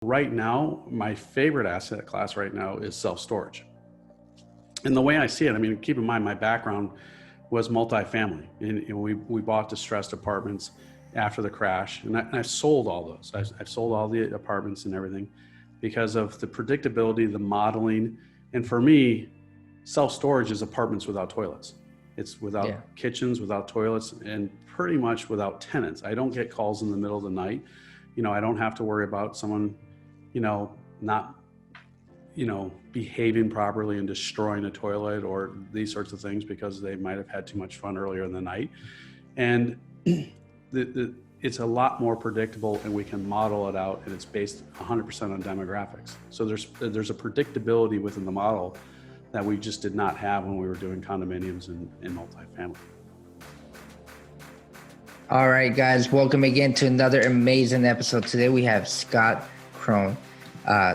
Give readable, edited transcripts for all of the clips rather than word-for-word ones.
Right now, my favorite asset class right now is self-storage. And the way I see it, I mean, keep in mind my background was multifamily. And we bought distressed apartments after the crash, and I sold all those. I've sold all the apartments and everything because of the predictability, the modeling. And for me, self-storage is apartments without toilets. It's without kitchens, without toilets, and pretty much without tenants. I don't get calls in the middle of the night. I don't have to worry about someone, not, behaving properly and destroying a toilet or these sorts of things because they might have had too much fun earlier in the night. And it's a lot more predictable, and we can model it out, and it's based 100% on demographics. So there's a predictability within the model that we just did not have when we were doing condominiums and multifamily. All right, guys, welcome again to another amazing episode. Today we have Scott Krone.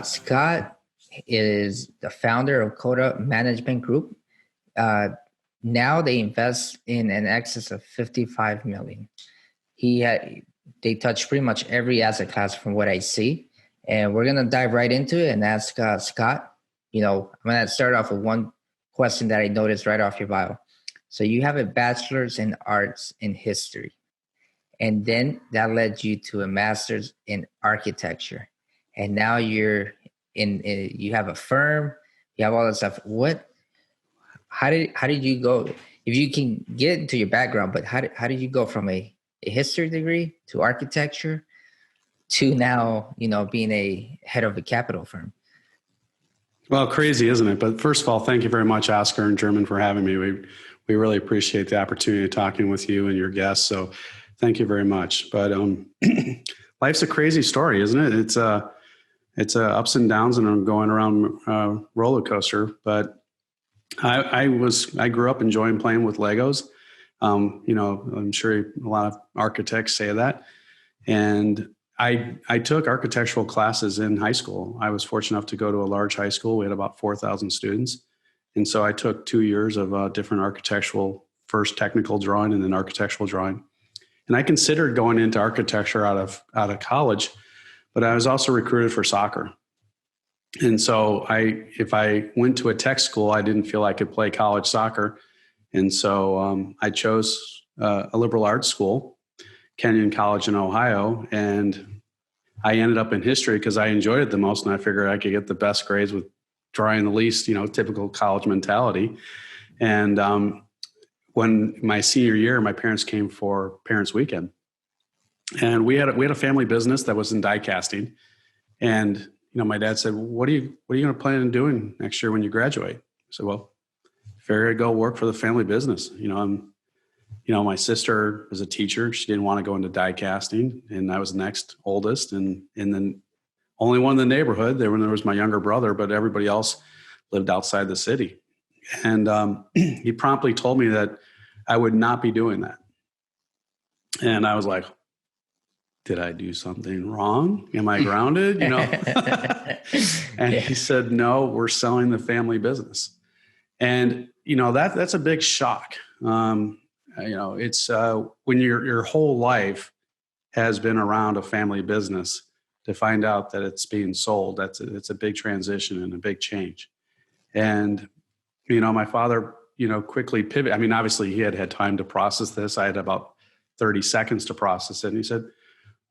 Scott is the founder of Coda Management Group. Now they invest in an excess of $55 million. They touch pretty much every asset class from what I see. And we're going to dive right into it and ask Scott, I'm going to start off with one question that I noticed right off your bio. So you have a bachelor's in arts in history, and then that led you to a master's in architecture. And now you have a firm, you have all that stuff. How did you go? If you can get into your background, but how did you go from a history degree to architecture to now, being a head of a capital firm? Well, crazy, isn't it? But first of all, thank you very much, Oscar and German, for having me. We really appreciate the opportunity of talking with you and your guests. So thank you very much. But life's a crazy story, isn't it? It's ups and downs, and I'm going around roller coaster. But I grew up enjoying playing with Legos. I'm sure a lot of architects say that. And I took architectural classes in high school. I was fortunate enough to go to a large high school. We had about 4,000 students. And so I took 2 years of different architectural, first technical drawing and then architectural drawing. And I considered going into architecture out of college, but I was also recruited for soccer. And so if I went to a tech school, I didn't feel I could play college soccer. And so I chose a liberal arts school, Kenyon College in Ohio. And I ended up in history because I enjoyed it the most. And I figured I could get the best grades with drawing the least, typical college mentality. And when my senior year, my parents came for Parents Weekend. And we had a family business that was in die casting. And, my dad said, what are you going to plan on doing next year when you graduate? I said, well, figure I'd go work for the family business. My sister was a teacher. She didn't want to go into die casting, and I was the next oldest, and then only one in the neighborhood. There was my younger brother, but everybody else lived outside the city. And he promptly told me that I would not be doing that. And I was like, did I do something wrong? Am I grounded? And he said, no, we're selling the family business. And, that's a big shock. It's when your whole life has been around a family business, to find out that it's being sold, it's a big transition and a big change. And, my father, quickly pivoted. I mean, obviously he had time to process this. I had about 30 seconds to process it. And he said,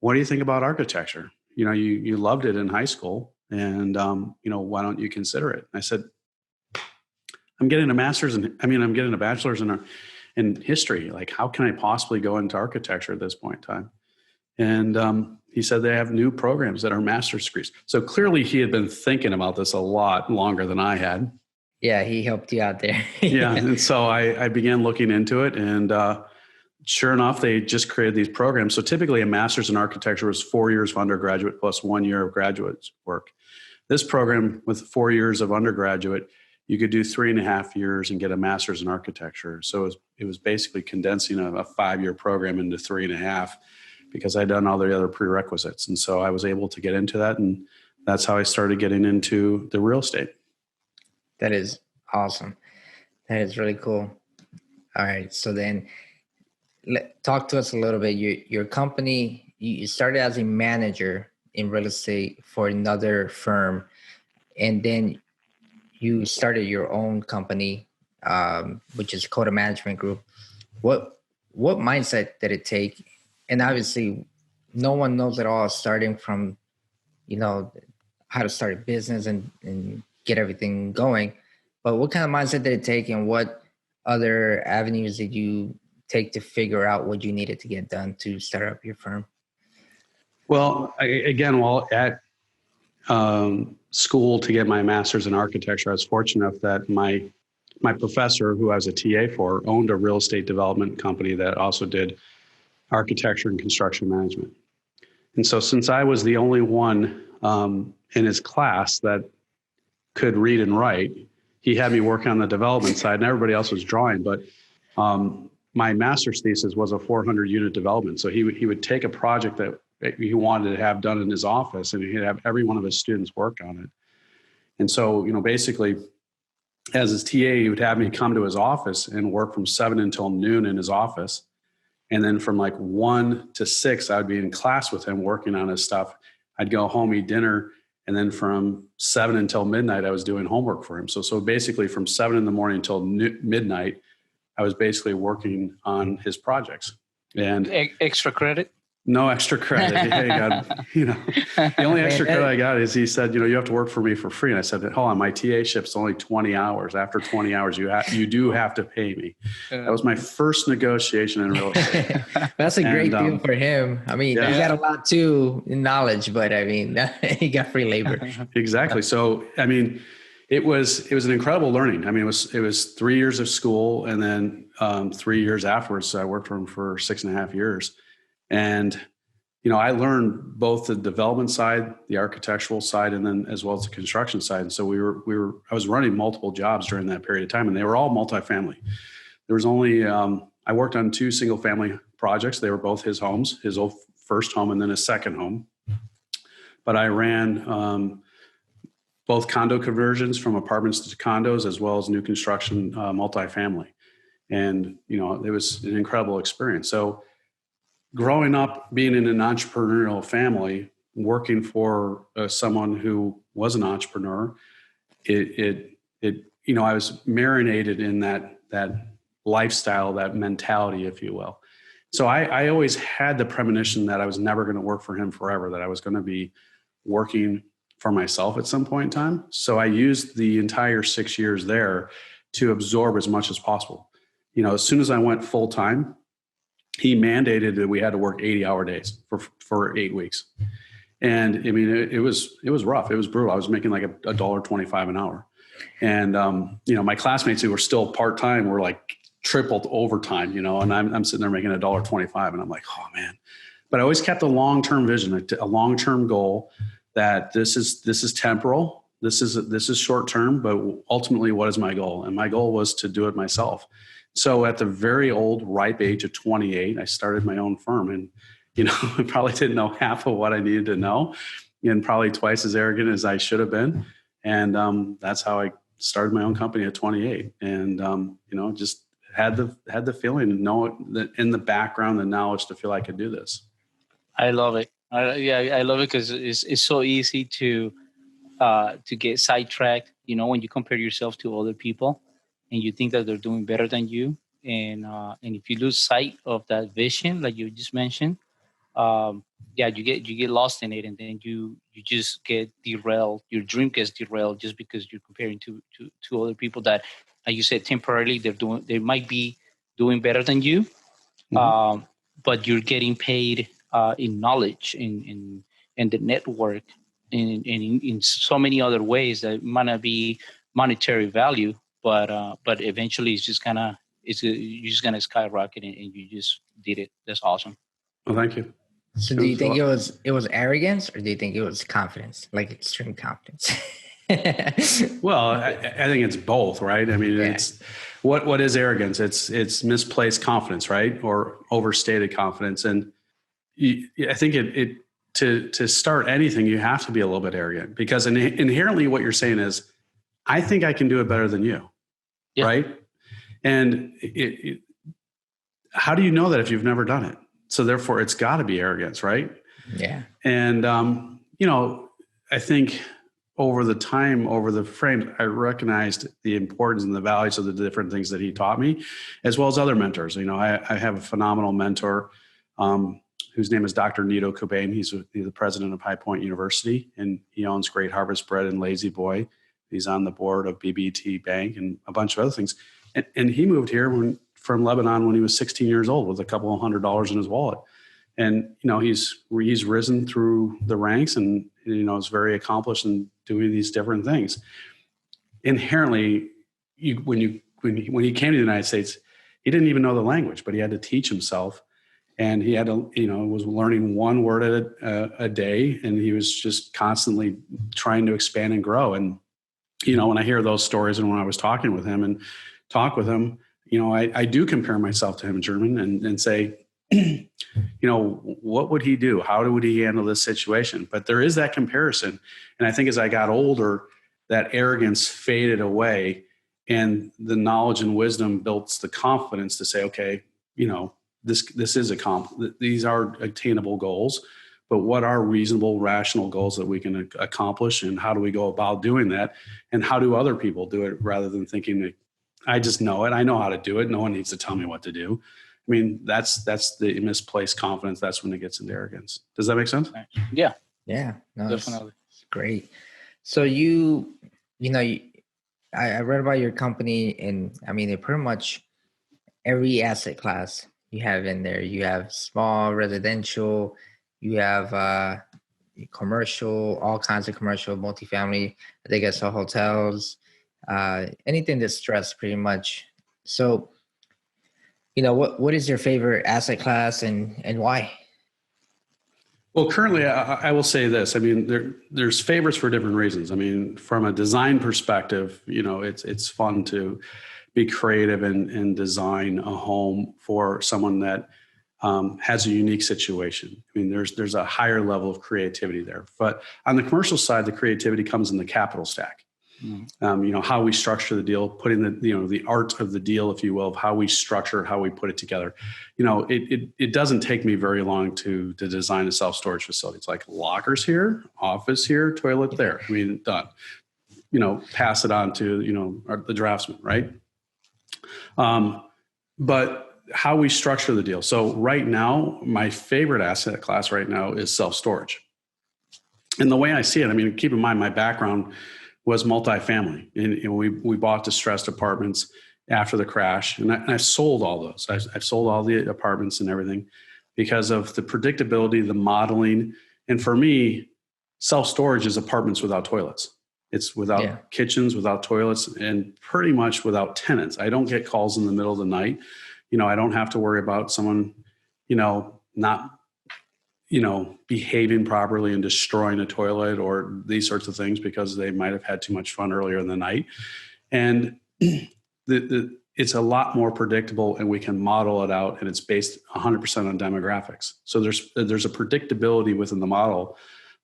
what do you think about architecture? You loved it in high school, and, why don't you consider it? And I said, I'm getting a bachelor's in history. Like, how can I possibly go into architecture at this point in time? And he said they have new programs that are master's degrees. So clearly he had been thinking about this a lot longer than I had. Yeah, he helped you out there. Yeah. And so I began looking into it, and sure enough, they just created these programs. So typically a master's in architecture was 4 years of undergraduate plus 1 year of graduate work. This program, with 4 years of undergraduate, you could do 3.5 years and get a master's in architecture. So it was basically condensing a 5-year program into 3.5, because I'd done all the other prerequisites. And so I was able to get into that. And that's how I started getting into the real estate. That is awesome. That is really cool. All right. So then talk to us a little bit. Your company, you started as a manager in real estate for another firm, and then you started your own company, which is Coda Management Group. What mindset did it take? And obviously, no one knows it all, starting from, how to start a business and get everything going. But what kind of mindset did it take, and what other avenues did you take to figure out what you needed to get done to start up your firm? Well, while at school to get my master's in architecture, I was fortunate enough that my professor, who I was a TA for, owned a real estate development company that also did architecture and construction management. And so since I was the only one in his class that could read and write, he had me work on the development side, and everybody else was drawing. But my master's thesis was a 400 unit development. So he would take a project that he wanted to have done in his office, and he'd have every one of his students work on it. And so, basically, as his TA, he would have me come to his office and work from 7 until noon in his office. And then from like 1 to 6, I would be in class with him working on his stuff. I'd go home, eat dinner. And then from 7 until midnight, I was doing homework for him. So basically from 7 in the morning until midnight, I was basically working on his projects. And extra credit? No extra credit. Hey, God, the only extra credit I got is he said, you have to work for me for free. And I said, hold on, my TA shift's only 20 hours. After 20 hours, you do have to pay me. That was my first negotiation in real estate. That's a great deal for him. I mean, he got a lot too in knowledge, but I mean, he got free labor. Exactly. So, I mean, it was an incredible learning. I mean, it was 3 years of school, and then 3 years afterwards. So I worked for him for 6.5 years. And, I learned both the development side, the architectural side, and then as well as the construction side. And so I was running multiple jobs during that period of time, and they were all multifamily. There was only, I worked on 2 single family projects. They were both his homes, his old first home and then his second home. But I ran both condo conversions from apartments to condos, as well as new construction multifamily. And, it was an incredible experience. So growing up, being in an entrepreneurial family, working for someone who was an entrepreneur, I was marinated in that lifestyle, that mentality, if you will. So I always had the premonition that I was never going to work for him forever, that I was going to be working for myself at some point in time. So I used the entire 6 years there to absorb as much as possible. As soon as I went full time, he mandated that we had to work 80-hour days for 8 weeks. And I mean, it was rough. It was brutal. I was making like $1.25 an hour. And, my classmates who were still part-time were like tripled overtime, and I'm sitting there making $1.25, and I'm like, oh man. But I always kept a long-term vision, a long-term goal that this is temporal. This is short-term, but ultimately what is my goal? And my goal was to do it myself. So at the very old, ripe age of 28, I started my own firm, and, I probably didn't know half of what I needed to know, and probably twice as arrogant as I should have been. And that's how I started my own company at 28. And, just had the feeling and know that in the background, the knowledge to feel I could do this. I love it. I love it because it's so easy to get sidetracked, when you compare yourself to other people and you think that they're doing better than you. And if you lose sight of that vision, like you just mentioned, you get lost in it, and then you just get derailed. Your dream gets derailed just because you're comparing to other people that, like you said, temporarily they might be doing better than you, but you're getting paid in knowledge, in the network, in so many other ways that might not be monetary value, but eventually you're just gonna skyrocket, and you just did it. That's awesome. Well, thank you. So do you think it was arrogance, or do you think it was confidence, like extreme confidence? Well, I think it's both, right? I mean, it's what is arrogance? It's misplaced confidence, right? Or overstated confidence. And I think to start anything, you have to be a little bit arrogant, because inherently what you're saying is, I think I can do it better than you, right? And how do you know that if you've never done it? So therefore, it's got to be arrogance, right? Yeah. And I think over the frame, I recognized the importance and the values of the different things that he taught me, as well as other mentors. I have a phenomenal mentor whose name is Dr. Nito Cobain. He's the president of High Point University, and he owns Great Harvest Bread and Lazy Boy. He's on the board of BBT Bank and a bunch of other things. And he moved here from Lebanon when he was 16 years old with a couple of $100 in his wallet. And, he's risen through the ranks and, is very accomplished in doing these different things. Inherently, when he came to the United States, he didn't even know the language, but he had to teach himself. And he had to, was learning one word a day, and he was just constantly trying to expand and grow. And, when I hear those stories and when I was talking with him and talk with him, I do compare myself to him in German and say, what would he do? How would he handle this situation? But there is that comparison. And I think as I got older, that arrogance faded away, and the knowledge and wisdom built the confidence to say, okay, this is these are attainable goals, but what are reasonable, rational goals that we can accomplish, and how do we go about doing that? And how do other people do it, rather than thinking that I just know it. I know how to do it. No one needs to tell me what to do. I mean, that's the misplaced confidence. That's when it gets into arrogance. Does that make sense? Yeah. Yeah. No, Definitely. it's great. So I read about your company, and I mean, pretty much every asset class you have in there. You have small residential, you have commercial, all kinds of commercial, multifamily. I think I saw hotels, anything that's stressed pretty much. So, what is your favorite asset class and why? Well, currently, I will say this. I mean, there's favorites for different reasons. I mean, from a design perspective, it's fun to be creative and design a home for someone that has a unique situation. I mean, there's a higher level of creativity there. But on the commercial side, the creativity comes in the capital stack. How we structure the deal, putting the art of the deal, if you will, of how we structure it, how we put it together. It doesn't take me very long to design a self-storage facility. It's like lockers here, office here, toilet there. I mean, done. Pass it on to, the draftsman, right? But how we structure the deal. So right now, my favorite asset class right now is self-storage. And the way I see it, I mean, keep in mind, my background was multifamily, and we bought distressed apartments after the crash, and I sold all those. I've sold all the apartments and everything because of the predictability, the modeling, and for me, self-storage is apartments without toilets. It's without kitchens, without toilets, and pretty much without tenants. I don't get calls in the middle of the night. I don't have to worry about someone, not behaving properly and destroying a toilet or these sorts of things because they might have had too much fun earlier in the night. And it's a lot more predictable, and we can model it out, and it's based 100% on demographics. So there's a predictability within the model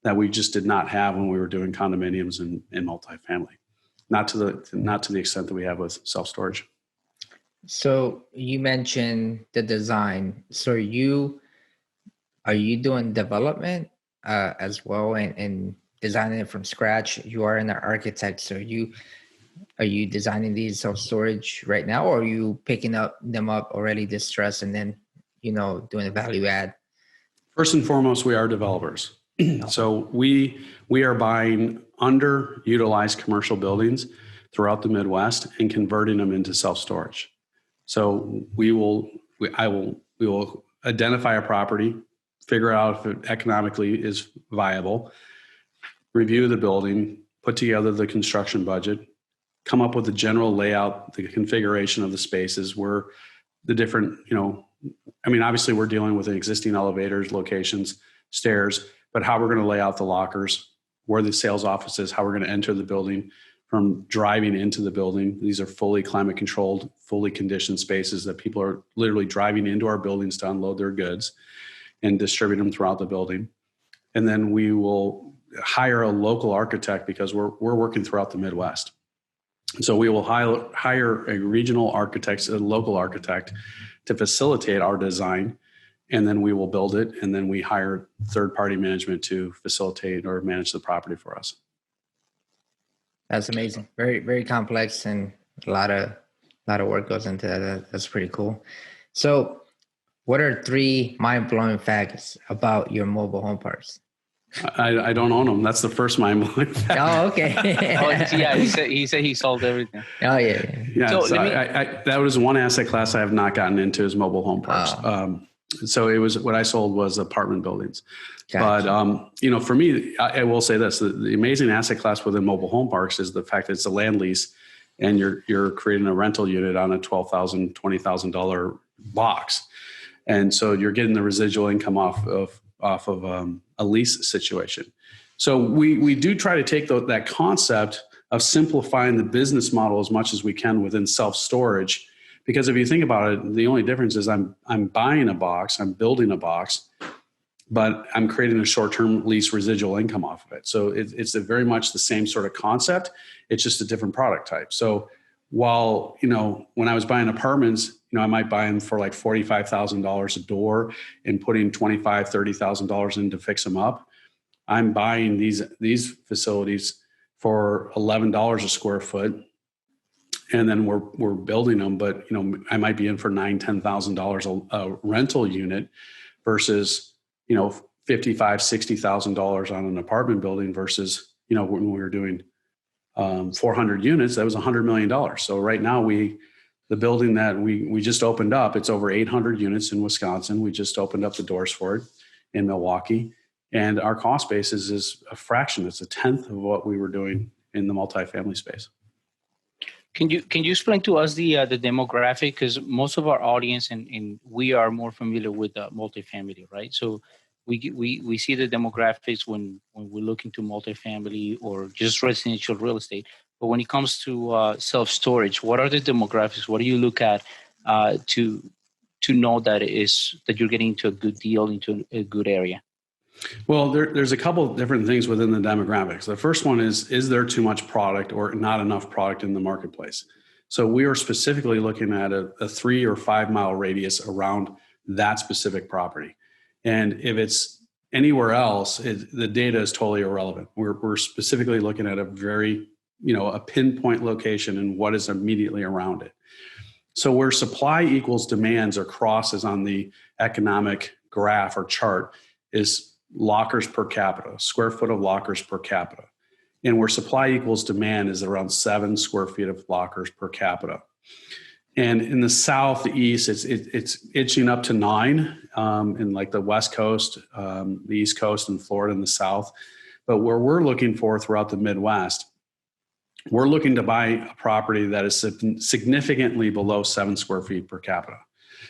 that we just did not have when we were doing condominiums and multifamily, not to the extent that we have with self-storage. So you mentioned the design. So are you doing development as well and designing it from scratch? You are an architect, so are you designing these self-storage right now, or are you picking them up already distressed and then doing a value add? First and foremost, we are developers. So we are buying underutilized commercial buildings throughout the Midwest and converting them into self-storage. So we will identify a property, figure out if it economically is viable, review the building, put together the construction budget, come up with the general layout, the configuration of the spaces, where the different, obviously we're dealing with existing elevators, locations, stairs, but how we're going to lay out the lockers, where the sales office is, how we're going to enter the building, from driving into the building. These are fully climate controlled, fully conditioned spaces that people are literally driving into our buildings to unload their goods and distribute them throughout the building. And then we will hire a local architect because we're working throughout the Midwest. So we will hire a regional architect, a local architect, to facilitate our design and then we will build it, and then we hire third-party management to facilitate or manage the property for us. That's amazing. Very, very complex, and a lot of work goes into that. That's pretty cool. So what are 3 mind-blowing facts about your mobile home parks? I don't own them. That's the first mind-blowing fact. Oh, okay. Yeah, he said he sold everything. Oh, yeah. Yeah, So so let that was one asset class I have not gotten into is mobile home parks. So it was what I sold was apartment buildings. Gotcha. But for me, I will say this: the amazing asset class within mobile home parks is the fact that it's a land lease, and you're creating a rental unit on a $12,000, $20,000 box, and so you're getting the residual income off of a lease situation. So we do try to take that concept of simplifying the business model as much as we can within self-storage. Because if you think about it, the only difference is I'm buying a box, I'm building a box, but I'm creating a short-term lease residual income off of it. So it's very much the same sort of concept. It's just a different product type. So while, when I was buying apartments, I might buy them for like $45,000 a door and putting $25,000, $30,000 in to fix them up. I'm buying these facilities for $11 a square foot. And then we're building them, but I might be in for $9,000, $10,000 a rental unit versus $55,000, $60,000 on an apartment building versus when we were doing 400 units, that was $100 million. So right now the building that we just opened up, it's over 800 units in Wisconsin. We just opened up the doors for it in Milwaukee, and our cost basis is a fraction. It's a tenth of what we were doing in the multifamily space. Can you explain to us the demographic? Because most of our audience and we are more familiar with multifamily, right? So we see the demographics when we look into multifamily or just residential real estate. But when it comes to self-storage, what are the demographics? What do you look at to know that you're getting into a good deal, into a good area? Well, there's a couple of different things within the demographics. The first one is there too much product or not enough product in the marketplace? So we are specifically looking at a 3 or 5 mile radius around that specific property. And if it's anywhere else, the data is totally irrelevant. We're specifically looking at a very, a pinpoint location and what is immediately around it. So where supply equals demands or crosses on the economic graph or chart is lockers per capita, square foot of lockers per capita. And where supply equals demand is around 7 square feet of lockers per capita. And in the southeast, it's itching up to 9 in like the West Coast, the East Coast, and Florida in the South. But where we're looking for throughout the Midwest, we're looking to buy a property that is significantly below 7 square feet per capita.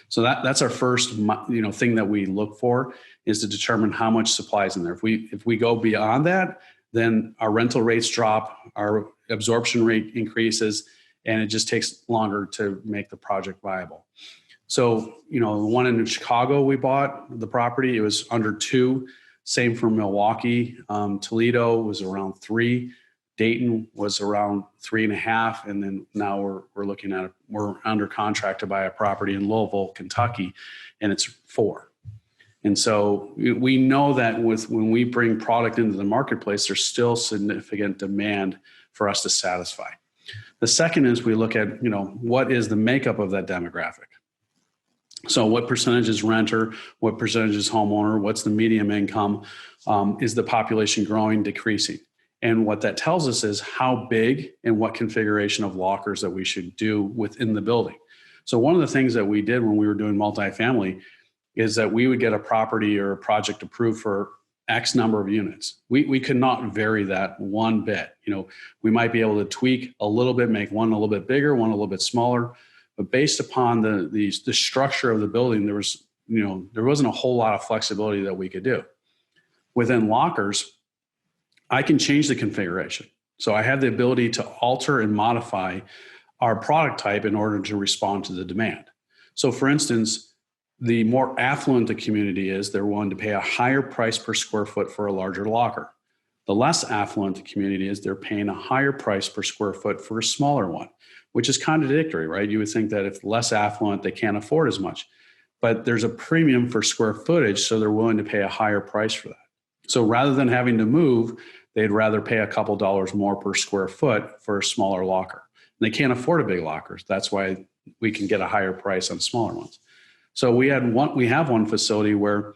So that's our first thing that we look for, is to determine how much supply is in there. If we go beyond that, then our rental rates drop, our absorption rate increases, and it just takes longer to make the project viable. So, the one in Chicago, we bought the property, it was under 2. Same for Milwaukee. Toledo was around 3. Dayton was around 3.5. And then now we're under contract to buy a property in Louisville, Kentucky, and it's 4. And so we know that when we bring product into the marketplace, there's still significant demand for us to satisfy. The second is we look at, what is the makeup of that demographic? So what percentage is renter? What percentage is homeowner? What's the medium income? Is the population growing, decreasing? And what that tells us is how big and what configuration of lockers that we should do within the building. So one of the things that we did when we were doing multifamily is that we would get a property or a project approved for X number of units. We could not vary that one bit. We might be able to tweak a little bit, make one a little bit bigger, one a little bit smaller, but based upon the structure of the building, there wasn't a whole lot of flexibility that we could do. Within lockers, I can change the configuration. So I have the ability to alter and modify our product type in order to respond to the demand. So for instance, the more affluent the community is, they're willing to pay a higher price per square foot for a larger locker. The less affluent the community is, they're paying a higher price per square foot for a smaller one, which is contradictory, right? You would think that if less affluent, they can't afford as much. but there's a premium for square footage, so they're willing to pay a higher price for that. So rather than having to move, they'd rather pay a couple dollars more per square foot for a smaller locker. And they can't afford a big locker. That's why we can get a higher price on smaller ones. So we have one facility where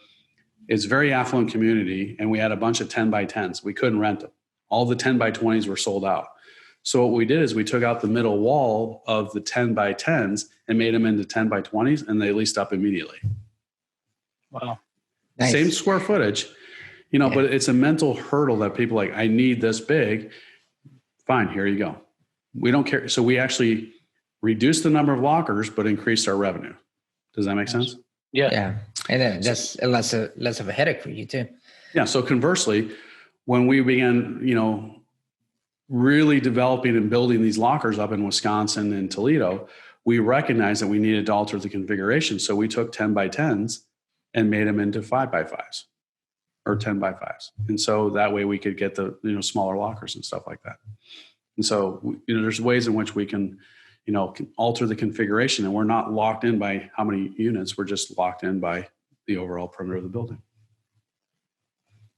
it's a very affluent community, and we had a bunch of 10 by 10s. We couldn't rent them. All the 10 by 20s were sold out. So what we did is we took out the middle wall of the 10 by 10s and made them into 10 by 20s, and they leased up immediately. Wow. Nice. Same square footage, but it's a mental hurdle that people like, I need this big. Fine, here you go. We don't care. So we actually reduced the number of lockers, but increased our revenue. Does that make sense? Yeah. Yeah. And then that's less of a headache for you too. Yeah. So conversely, when we began, really developing and building these lockers up in Wisconsin and Toledo, we recognized that we needed to alter the configuration. So we took 10 by 10s and made them into 5 by 5s or 10 by 5s. And so that way we could get the, smaller lockers and stuff like that. And so, there's ways in which we can alter the configuration, and we're not locked in by how many units. We're just locked in by the overall perimeter of the building.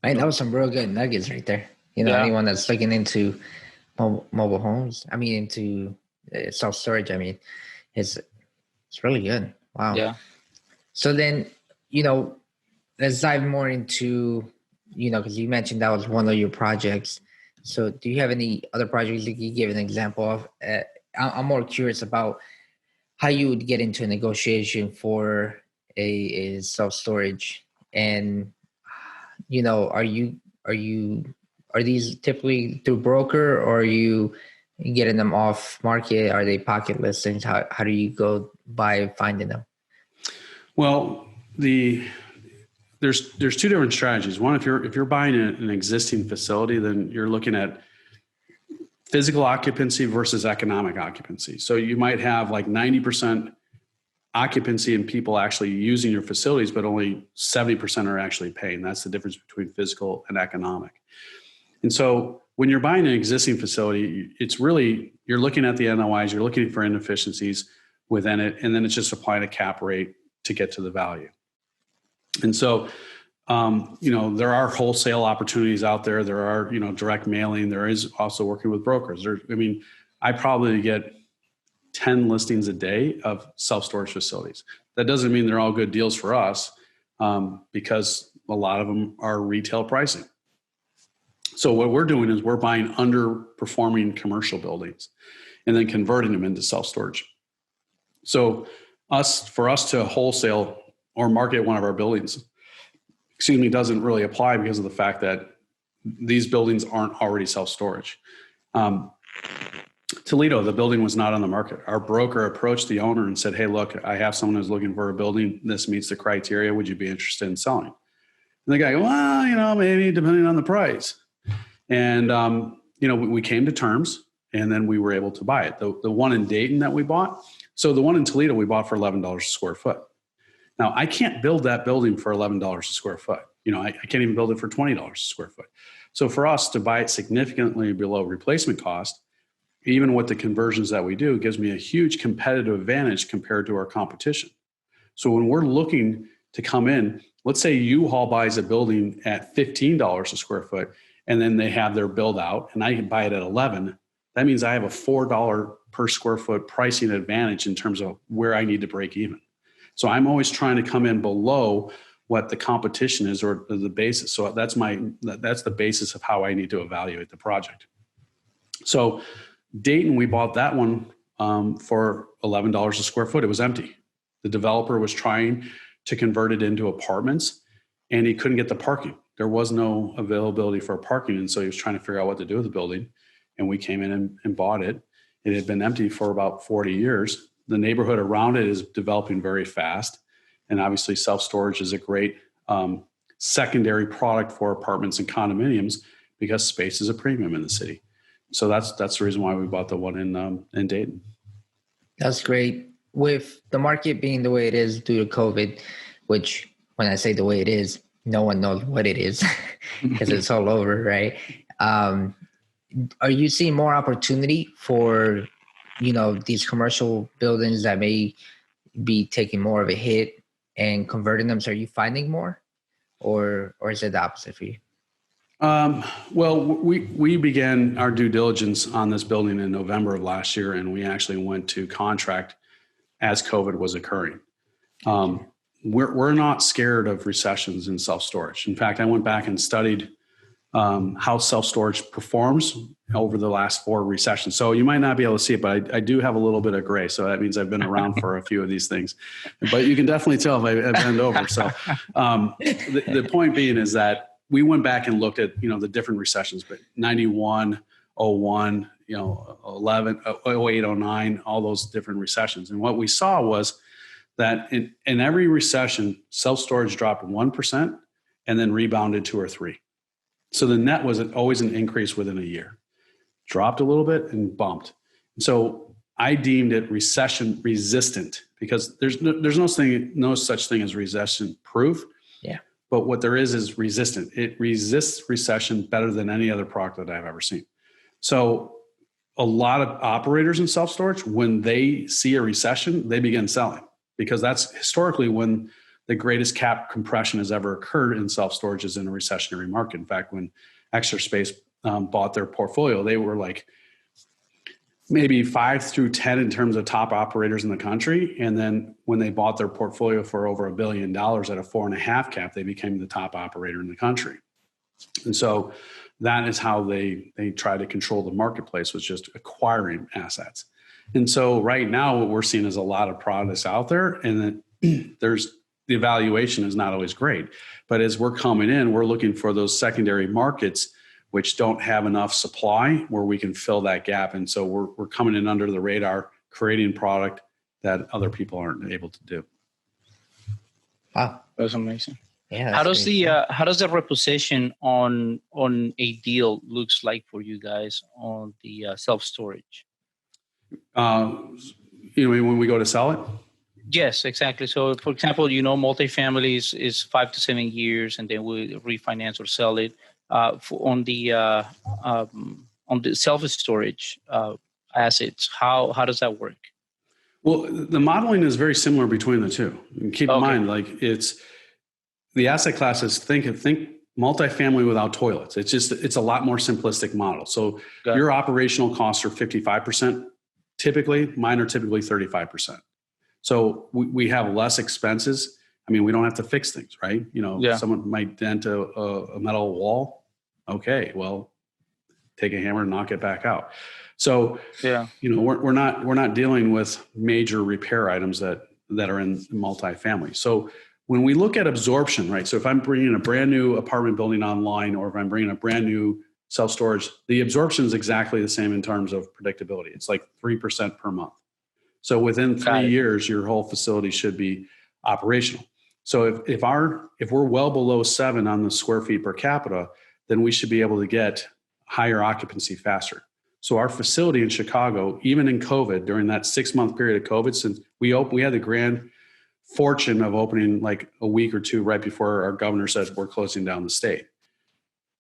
Man, that was some real good nuggets right there. Anyone that's looking into mobile homes, into self-storage, it's really good. Wow. Yeah. So then, let's dive more into, because you mentioned that was one of your projects. So do you have any other projects that you give an example of? I'm more curious about how you would get into a negotiation for a self-storage, and are these typically through broker, or are you getting them off market? Are they pocket listings? How do you go by finding them? Well, there's two different strategies. One, if you're buying an existing facility, then you're looking at physical occupancy versus economic occupancy. So you might have like 90% occupancy and people actually using your facilities, but only 70% are actually paying. That's the difference between physical and economic. And so when you're buying an existing facility, it's really, you're looking at the NOIs, you're looking for inefficiencies within it, and then it's just applying a cap rate to get to the value. And so, there are wholesale opportunities out there. There are, direct mailing. There is also working with brokers. I probably get 10 listings a day of self-storage facilities. That doesn't mean they're all good deals for us, because a lot of them are retail pricing. So what we're doing is we're buying underperforming commercial buildings and then converting them into self-storage. So for us to wholesale or market one of our buildings, doesn't really apply because of the fact that these buildings aren't already self-storage. Toledo, the building was not on the market. Our broker approached the owner and said, hey, look, I have someone who's looking for a building. This meets the criteria. Would you be interested in selling? And the guy goes, well, maybe depending on the price. And, we came to terms, and then we were able to buy it. The one in Dayton that we bought. So the one in Toledo, we bought for $11 a square foot. Now, I can't build that building for $11 a square foot. I can't even build it for $20 a square foot. So for us to buy it significantly below replacement cost, even with the conversions that we do, gives me a huge competitive advantage compared to our competition. So when we're looking to come in, let's say U-Haul buys a building at $15 a square foot, and then they have their build out, and I can buy it at $11. That means I have a $4 per square foot pricing advantage in terms of where I need to break even. So I'm always trying to come in below what the competition is, or the basis. So that's the basis of how I need to evaluate the project. So Dayton, we bought that one for $11 a square foot. It was empty. The developer was trying to convert it into apartments, and he couldn't get the parking. There was no availability for parking, and so he was trying to figure out what to do with the building. And we came in and bought it. It had been empty for about 40 years. The neighborhood around it is developing very fast. And obviously self-storage is a great secondary product for apartments and condominiums because space is a premium in the city. So that's the reason why we bought the one in Dayton. That's great. With the market being the way it is due to COVID, which when I say the way it is, no one knows what it is because it's all over, right? Are you seeing more opportunity for, these commercial buildings that may be taking more of a hit and converting them. So are you finding more, or is it the opposite for you? Well, we began our due diligence on this building in November of last year, and we actually went to contract as COVID was occurring. We're not scared of recessions in self-storage. In fact, I went back and studied how self-storage performs over the last 4 recessions. So you might not be able to see it, but I do have a little bit of gray. So that means I've been around for a few of these things, but you can definitely tell if I bend over. So the point being is that we went back and looked at, the different recessions, but 91, 01, 11, 08, 09, all those different recessions. And what we saw was that in every recession, self-storage dropped 1% and then rebounded 2 or 3. So the net was always an increase within a year, dropped a little bit and bumped. So I deemed it recession resistant because there's no such thing as recession proof. Yeah. But what there is resistant. It resists recession better than any other product that I've ever seen. So a lot of operators in self-storage, when they see a recession, they begin selling because that's historically when the greatest cap compression has ever occurred in self-storage is in a recessionary market. In fact, when Extra Space bought their portfolio, they were like maybe 5 through 10 in terms of top operators in the country. And then when they bought their portfolio for over $1 billion at a 4.5 cap, they became the top operator in the country. And so that is how they try to control the marketplace, was just acquiring assets. And so right now what we're seeing is a lot of products out there, and then the evaluation is not always great. But as we're coming in, we're looking for those secondary markets which don't have enough supply where we can fill that gap. And so we're coming in under the radar, creating product that other people aren't able to do. Wow, That's amazing. yeah. How does the reposition on a deal looks like for you guys on the self-storage? When we go to sell it? Yes, exactly. So, for example, multifamily is 5 to 7 years, and then we refinance or sell it. On the self-storage assets, how does that work? Well, the modeling is very similar between the two. And keep in mind, it's the asset classes. Think multifamily without toilets. It's a lot more simplistic model. So your operational costs are 55%. Typically, mine are typically 35%. So we have less expenses. I mean, we don't have to fix things, right? Someone might dent a metal wall. Okay, well, take a hammer and knock it back out. So, we're not dealing with major repair items that are in multifamily. So when we look at absorption, right? So if I'm bringing a brand new apartment building online, or if I'm bringing a brand new self-storage, the absorption is exactly the same in terms of predictability. It's like 3% per month. So within 3 years, your whole facility should be operational. So if we're well below 7 on the square feet per capita, then we should be able to get higher occupancy faster. So our facility in Chicago, even in COVID, during that 6-month period of COVID, since we had the grand fortune of opening like a week or two right before our governor said we're closing down the state.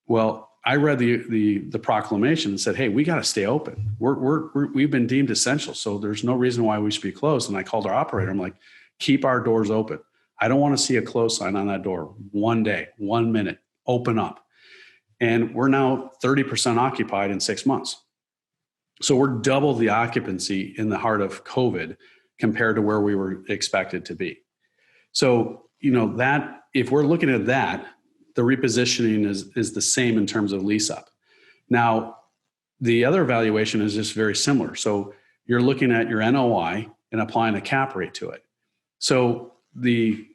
Well, I read the proclamation and said, hey, we got to stay open. We've been deemed essential. So there's no reason why we should be closed. And I called our operator. I'm like, keep our doors open. I don't want to see a close sign on that door. 1 day, 1 minute, open up. And we're now 30% occupied in 6 months. So we're double the occupancy in the heart of COVID compared to where we were expected to be. So, that if we're looking at that, the repositioning is the same in terms of lease up. Now, the other evaluation is just very similar. So you're looking at your NOI and applying a cap rate to it. So we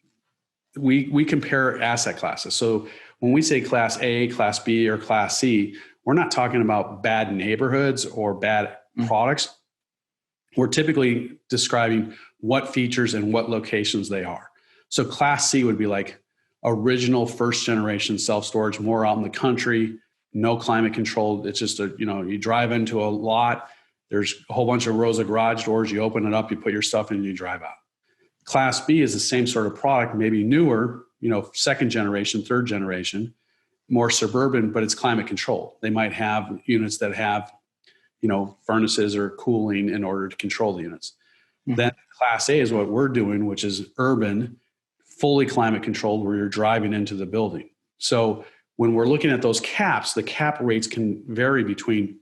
compare asset classes. So when we say Class A, Class B, or Class C, we're not talking about bad neighborhoods or bad products. We're typically describing what features and what locations they are. So Class C would be like original first generation self-storage, more out in the country, no climate controlled. It's just you drive into a lot, there's a whole bunch of rows of garage doors, you open it up, you put your stuff in and you drive out. Class B is the same sort of product, maybe newer, second generation, third generation, more suburban, but it's climate controlled. They might have units that have, furnaces or cooling in order to control the units. Mm-hmm. Then Class A is what we're doing, which is urban, fully climate controlled where you're driving into the building. So when we're looking at those caps, the cap rates can vary between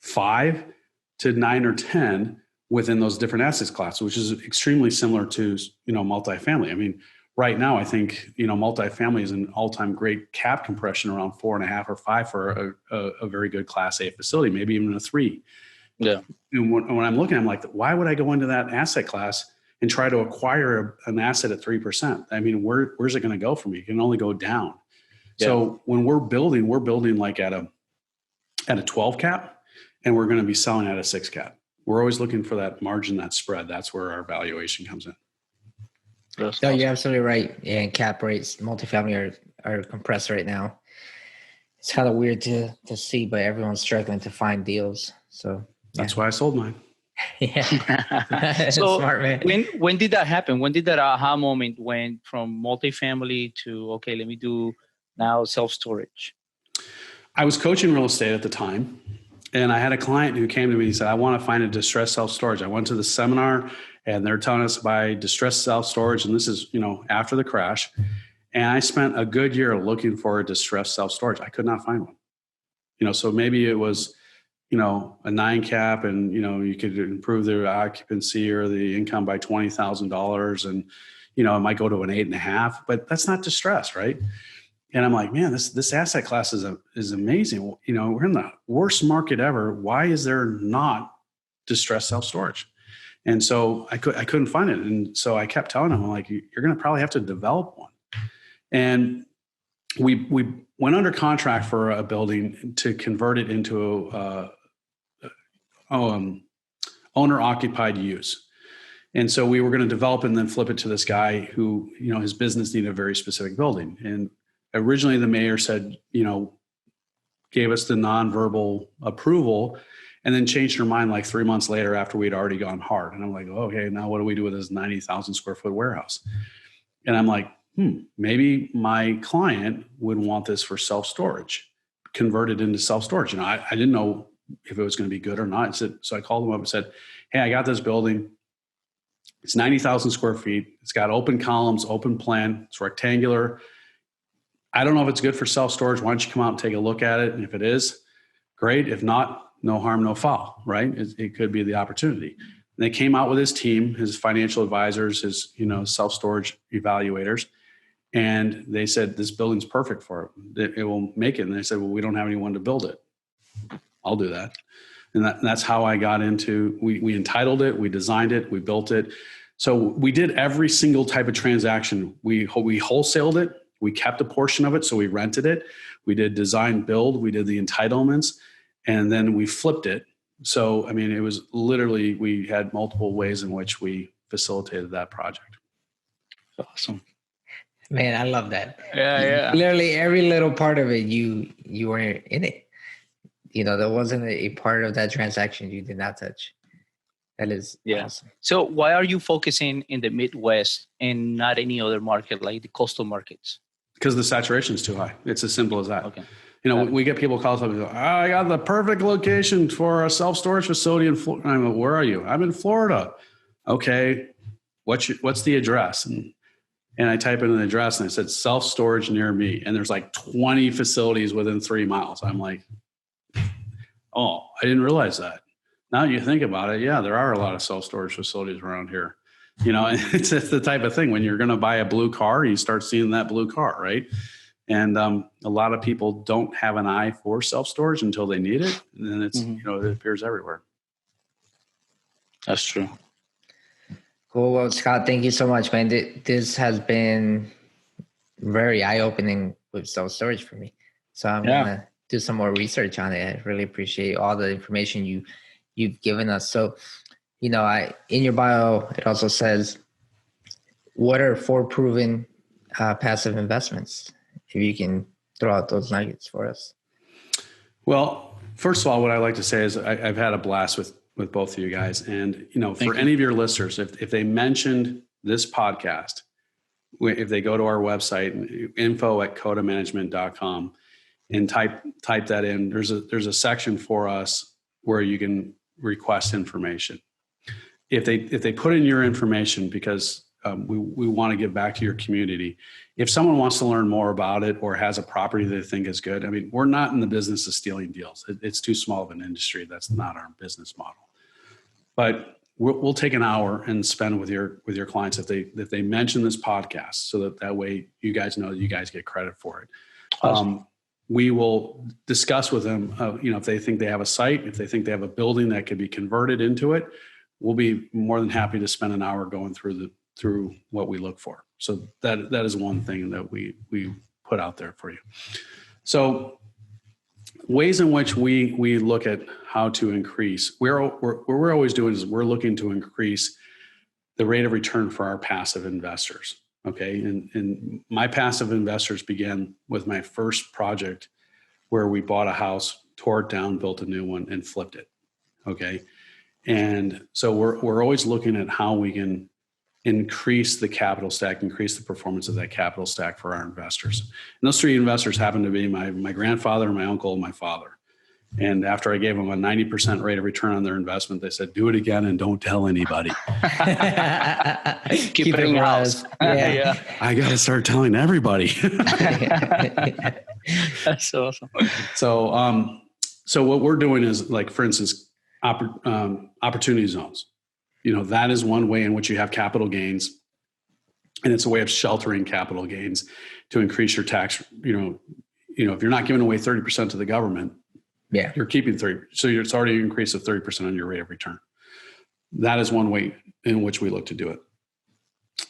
5 to 9 or 10 within those different assets classes, which is extremely similar to, multifamily. I mean, right now, I think, multifamily is an all-time great cap compression around 4.5 or 5 for a very good Class A facility, maybe even a 3. Yeah. And when I'm looking, I'm like, why would I go into that asset class and try to acquire an asset at 3%? I mean, where's it going to go for me? It can only go down. Yeah. So when we're building like at a 12 cap, and we're going to be selling at a 6 cap. We're always looking for that margin, that spread. That's where our valuation comes in. No, you're absolutely right. Yeah, and cap rates, multifamily are compressed right now. It's kind of weird to see, but everyone's struggling to find deals. So that's why I sold mine. Yeah. So smart, man. When did that happen? When did that aha moment went from multifamily to, okay, let me do now self-storage? I was coaching real estate at the time. And I had a client who came to me and said, I want to find a distressed self-storage. I went to the seminar and they're telling us by distressed self-storage. And this is, after the crash. And I spent a good year looking for a distressed self-storage. I could not find one, so maybe it was, a 9 cap and, you could improve their occupancy or the income by $20,000 and, it might go to an 8.5, but that's not distressed, right? And I'm like, man, this asset class is amazing. We're in the worst market ever. Why is there not distressed self-storage? And so I couldn't find it. And so I kept telling him, I'm like, you're going to probably have to develop one. And we went under contract for a building to convert it into owner-occupied use. And so we were going to develop and then flip it to this guy who, his business needed a very specific building. And originally, the mayor said, gave us the nonverbal approval and then changed her mind like 3 months later after we'd already gone hard. And I'm like, okay, now what do we do with this 90,000 square foot warehouse? And I'm like, maybe my client would want this for self-storage, converted into self-storage. I didn't know if it was going to be good or not. So I called them up and said, hey, I got this building. It's 90,000 square feet. It's got open columns, open plan. It's rectangular. I don't know if it's good for self-storage. Why don't you come out and take a look at it? And if it is, great. If not, no harm, no foul, right? It could be the opportunity. And they came out with his team, his financial advisors, his, self-storage evaluators. And they said, this building's perfect for it. It will make it. And they said, well, we don't have anyone to build it. I'll do that. And that's how I got into, we entitled it, we designed it, we built it. So we did every single type of transaction. We wholesaled it. We kept a portion of it, so we rented it. We did design build. We did the entitlements, and then we flipped it. So, it was literally, we had multiple ways in which we facilitated that project. Awesome. Man, I love that. Yeah. Literally every little part of it, you were in it. There wasn't a part of that transaction you did not touch. That is awesome. So why are you focusing in the Midwest and not any other market like the coastal markets? Because the saturation is too high. It's as simple as that. Okay. We get people call us up and go, I got the perfect location for a self-storage facility in Florida. I go, where are you? I'm in Florida. Okay. What's the address? And I type in an address and I said, self-storage near me. And there's like 20 facilities within 3 miles. I'm like, oh, I didn't realize that. Now you think about it, yeah, there are a lot of self-storage facilities around here. It's the type of thing when you're going to buy a blue car, you start seeing that blue car, right? And a lot of people don't have an eye for self-storage until they need it. And then it's, it appears everywhere. That's true. Cool. Well, Scott, thank you so much, man. This has been very eye-opening with self-storage for me. So I'm going to do some more research on it. I really appreciate all the information you've given us. So, in your bio, it also says, what are 4 proven passive investments? If you can throw out those nuggets for us. Well, first of all, what I like to say is I've had a blast with both of you guys. And, for any of your listeners, if they mentioned this podcast, if they go to our website, info@codamanagement.com, and type that in, there's a section for us where you can request information. If they put in your information, because we want to give back to your community. If someone wants to learn more about it or has a property they think is good, I mean, we're not in the business of stealing deals. It's too small of an industry. That's not our business model. But we'll take an hour and spend with your clients if they mention this podcast, so that way you guys know that you guys get credit for it. Awesome. We will discuss with them, if they think they have a site, if they think they have a building that could be converted into it, we'll be more than happy to spend an hour going through what we look for. So that is one thing that we put out there for you. So ways in which we look at how to increase, what we're always doing is we're looking to increase the rate of return for our passive investors. Okay. And my passive investors began with my first project where we bought a house, tore it down, built a new one, and flipped it. Okay. And so we're always looking at how we can increase the capital stack, increase the performance of that capital stack for our investors. And those three investors happen to be my grandfather, my uncle, and my father. And after I gave them a 90% rate of return on their investment, they said, do it again and don't tell anybody. Keep it in your house. Yeah. I got to start telling everybody. That's awesome. So what we're doing is, like, for instance, opportunity zones. That is one way in which you have capital gains, and it's a way of sheltering capital gains to increase your tax. If you're not giving away 30% to the government, Yeah. you're keeping 30. So it's already an increase of 30% on your rate of return. That is one way in which we look to do it.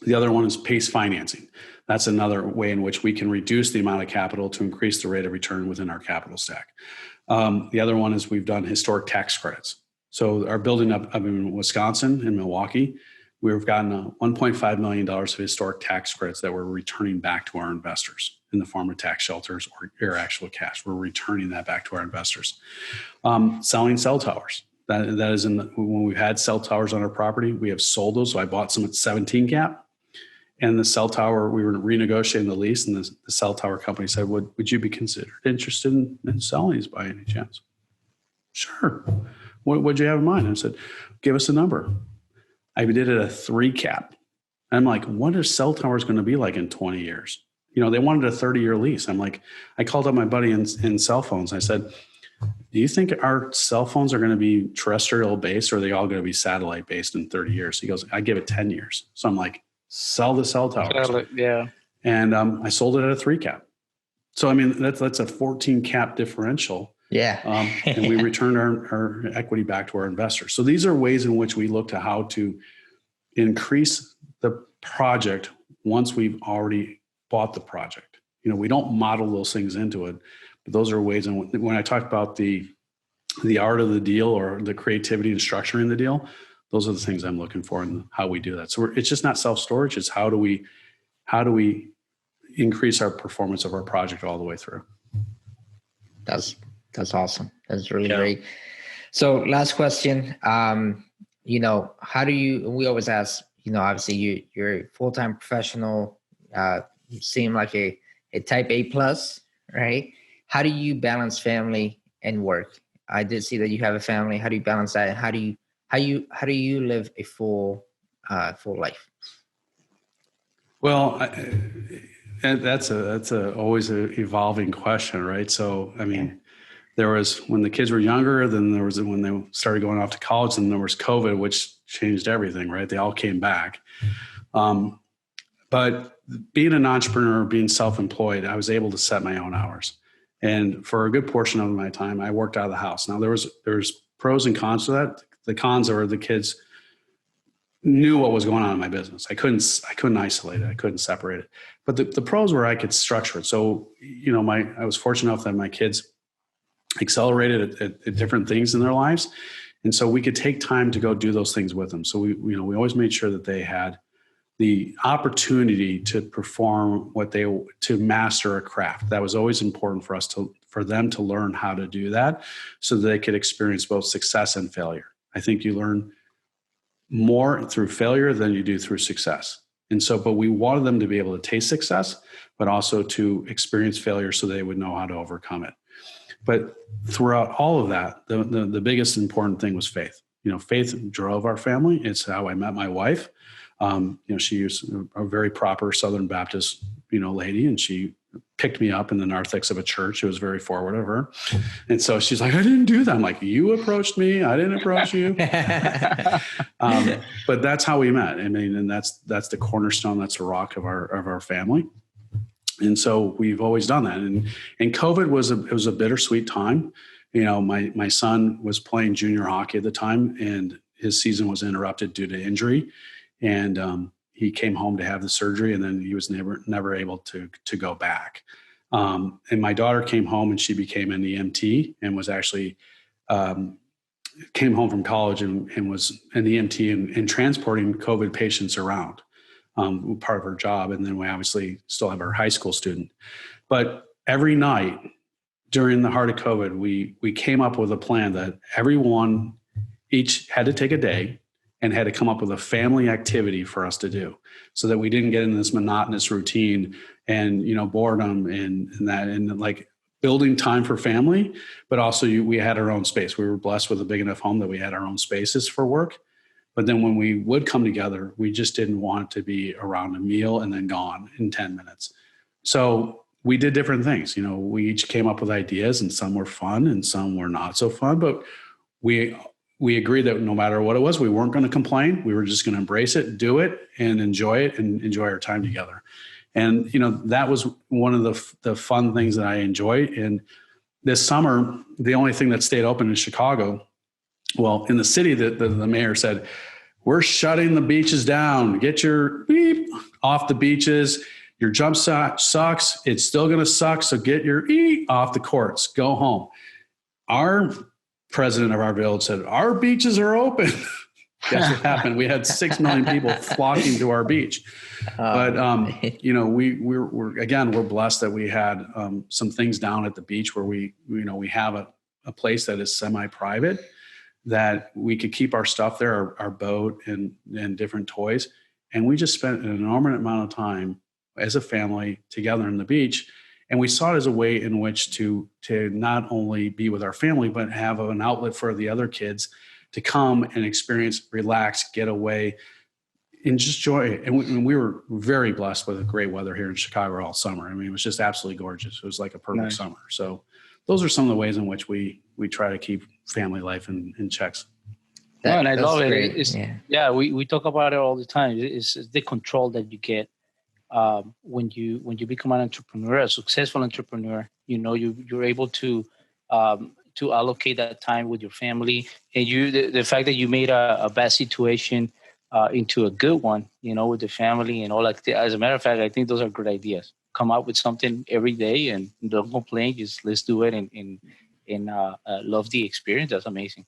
The other one is PACE financing. That's another way in which we can reduce the amount of capital to increase the rate of return within our capital stack. The other one is we've done historic tax credits. So our building up in Wisconsin, in Milwaukee, we've gotten $1.5 million of historic tax credits that we're returning back to our investors in the form of tax shelters or actual cash. We're returning that back to our investors. Selling cell towers. That is when we've had cell towers on our property, we have sold those. So I bought some at 17 cap. And the cell tower, we were renegotiating the lease, and the cell tower company said, would you be interested in selling these by any chance? Sure. What'd you have in mind? I said, give us a number. I did it a 3 cap. I'm like, what are cell towers going to be like in 20 years? They wanted a 30-year lease. I'm like, I called up my buddy in cell phones. I said, do you think our cell phones are going to be terrestrial based, or are they all going to be satellite based in 30 years? He goes, I give it 10 years. So I'm like, sell the cell towers. Yeah. And I sold it at a 3 cap. So, I mean, that's a 14 cap differential. Yeah. And we returned our equity back to our investors. So these are ways in which we look to how to increase the project once we've already bought the project. We don't model those things into it, but those are ways when I talk about the art of the deal or the creativity and structuring the deal, those are the things I'm looking for and how we do that. So it's just not self-storage. It's how do we increase our performance of our project all the way through. That's awesome. That's really great. So last question, how do you, we always ask, obviously you're a full-time professional, you seem like a type A plus, right? How do you balance family and work? I did see that you have a family. How do you balance that? How do you live a full life? Well, that's always an evolving question, right? So, I mean, there was when the kids were younger, then there was when they started going off to college, and there was COVID, which changed everything, right? They all came back. But being an entrepreneur, being self-employed, I was able to set my own hours. And for a good portion of my time, I worked out of the house. Now there's pros and cons to that. The cons are the kids knew what was going on in my business. I couldn't isolate it. I couldn't separate it. But the pros were I could structure it. So, I was fortunate enough that my kids accelerated at different things in their lives. And so we could take time to go do those things with them. So we always made sure that they had the opportunity to perform to master a craft. That was always important for them to learn how to do that so that they could experience both success and failure. I think you learn more through failure than you do through success. And so, but we wanted them to be able to taste success, but also to experience failure so they would know how to overcome it. But throughout all of that, the biggest important thing was faith. Faith drove our family. It's how I met my wife. She was a very proper Southern Baptist, lady, and she picked me up in the narthex of a church. It was very forward of her. And so she's like, I didn't do that. I'm like, you approached me. I didn't approach you. But that's how we met. I mean, and that's the cornerstone. That's the rock of our family. And so we've always done that. And COVID was a bittersweet time. My son was playing junior hockey at the time, and his season was interrupted due to injury. And he came home to have the surgery, and then he was never able to go back. And my daughter came home, and she became an EMT, and was actually came home from college and was an EMT and transporting COVID patients around, part of her job. And then we obviously still have our high school student. But every night during the heart of COVID, we came up with a plan that everyone each had to take a day and had to come up with a family activity for us to do, so that we didn't get into this monotonous routine and, boredom and like building time for family. But also we had our own space. We were blessed with a big enough home that we had our own spaces for work. But then when we would come together, we just didn't want to be around a meal and then gone in 10 minutes. So we did different things. We each came up with ideas, and some were fun and some were not so fun, but we agreed that no matter what it was, we weren't going to complain. We were just going to embrace it, do it, and enjoy our time together. And, that was one of the fun things that I enjoy. And this summer, the only thing that stayed open in Chicago, well, in the city, the mayor said, we're shutting the beaches down. Get your beep off the beaches. Your jump sucks. It's still going to suck. So get your off the courts. Go home. Our president of our village said, our beaches are open. Guess what happened? We had 6 million people flocking to our beach. But, we're blessed that we had some things down at the beach where we have a place that is semi-private, that we could keep our stuff there, our boat and different toys. And we just spent an enormous amount of time as a family together on the beach. And we saw it as a way in which to not only be with our family, but have an outlet for the other kids to come and experience, relax, get away, and just joy. And we were very blessed with great weather here in Chicago all summer. I mean, it was just absolutely gorgeous. It was like a perfect summer. So those are some of the ways in which we try to keep family life in checks. And I love it. We talk about it all the time. It's the control that you get when you become an entrepreneur, a successful entrepreneur. You're able to allocate that time with your family, and the fact that you made a bad situation into a good one, with the family and all that. As a matter of fact, I think those are good ideas. Come up with something every day and don't complain. Just let's do it and love the experience. That's amazing.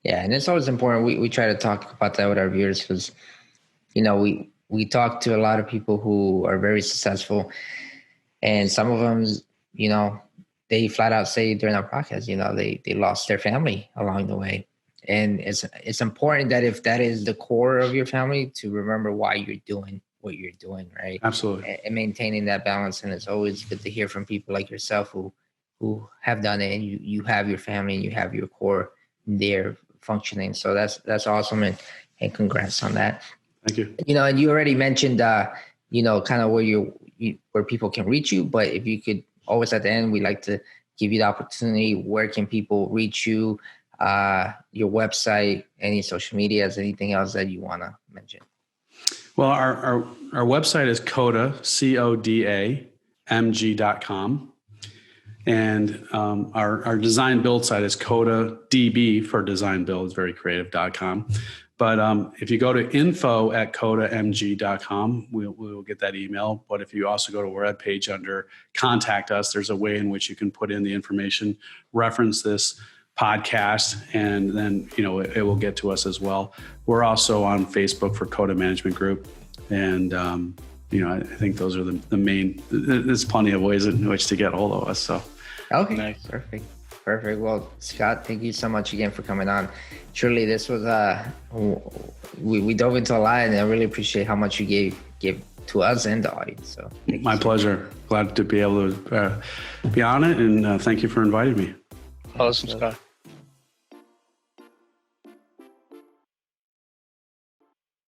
Yeah, and it's always important. We try to talk about that with our viewers because, we talk to a lot of people who are very successful, and some of them, they flat out say during our podcast, they lost their family along the way. And it's important that if that is the core of your family, to remember why you're doing what you're doing, right? Absolutely. And maintaining that balance. And it's always good to hear from people like yourself who have done it, and you have your family and you have your core there functioning. So that's awesome. And congrats on that. Thank you. And you already mentioned, kind of where people can reach you, but if you could always at the end, we like to give you the opportunity. Where can people reach you? Your website, any social medias, anything else that you want to mention? Well, our website is Coda, CODA, MG.com. And our design build site is Coda DB for design build. It's very creative.com. But if you go to info@codamg.com, we'll get that email. But if you also go to our webpage under contact us, there's a way in which you can put in the information, reference this podcast, and then, it will get to us as well. We're also on Facebook for Coda Management Group. And, I think those are the main, there's plenty of ways in which to get hold of us. So. Okay. Nice. Perfect. Well, Scott, thank you so much again for coming on. Truly, this was we dove into a lot, and I really appreciate how much you gave to us and the audience. So my pleasure. Glad to be able to be on it, and thank you for inviting me. Awesome, Scott.